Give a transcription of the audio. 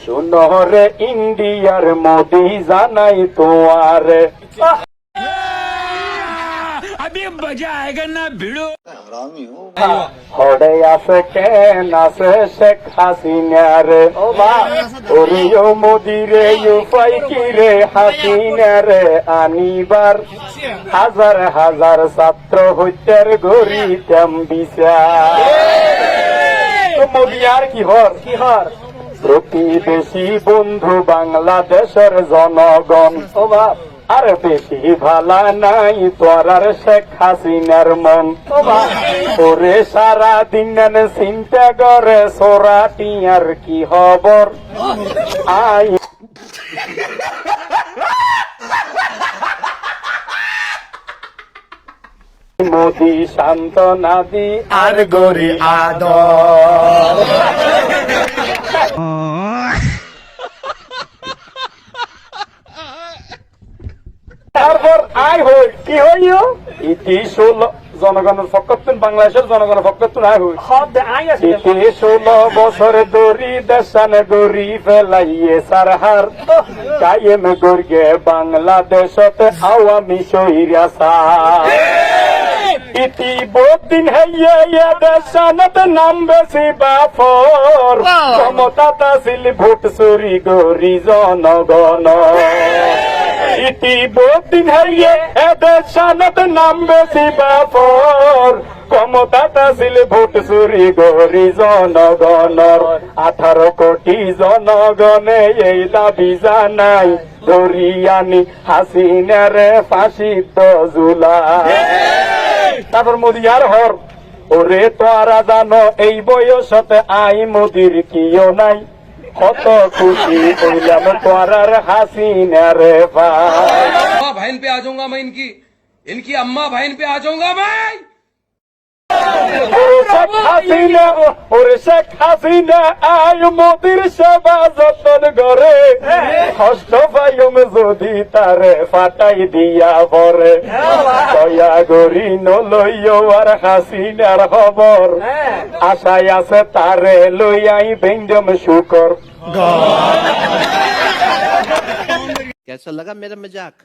শুনো রে ইন্ডিয়ার মোদি জানাই তোমারে হরে আছে কেন আছে শেখ হাসিনা রে ওরিও মোদি রে উপাই কি রে হাসিনা রে আনিবার হাজার হাজার ছাত্র হইতের গরিতাম বিচার মোদি আর কি হর প্রতিবেশী বন্ধু বাংলাদেশের জনগণ আর বেশি ভালা নাই তোরার শেখ হাসিনার মন ওরে সারা দিন চিন্তা করে সোরাটি আর কি খবর আই মোদি সান্ত্বনা দি আর গরি আদর তারপর আয় হই কি হইও ইতি 16 জনগণের ফকতুন বাংলাদেশের জনগণের ফকতুন আয় হই ইতি 16 বছর দরি দেশান গরি ফেলাইয়ে সারহার কায়েম গর্গে বাংলাদেশতে আওয়ামী শহীরাসা ইতি বহুদিন হইয়া দেশানত নাম বেশি বাফর ক্ষমতা তাছিল ভোট চুরি গরি জনগণ ইতি বহুদিন হইয়ে এদের সানত নাম বেশি বাপর ক্ষমতা তাছিল ভোট চুরি গরি জনগণর 18 কোটি জনগণে এই দাবি জানাই ধরিয়ানি হাসিনার ফাঁসিত জুলাই তারপর মোদি আর হর ওরে তোরা জানো এই বয়সতে আই মোদির কিও নাই কত খুশি হইলাম তোরার হাসিনা রে ভাই बहन पे आ जाऊंगा मैं इनकी अम्मा बहन पे आ जाऊंगा मैं ওরে শেখ হাসিনা আয় মোদির সেবা যতন করে কষ্ট পাইম যদি তারে ফাটাই দিয়া পরে দয়া গরি নলইও আর হাসিনার খবর আশায় আছে তারে লইয়াই বেঞ্জম শুকর कैसा लगा मेरा मजाक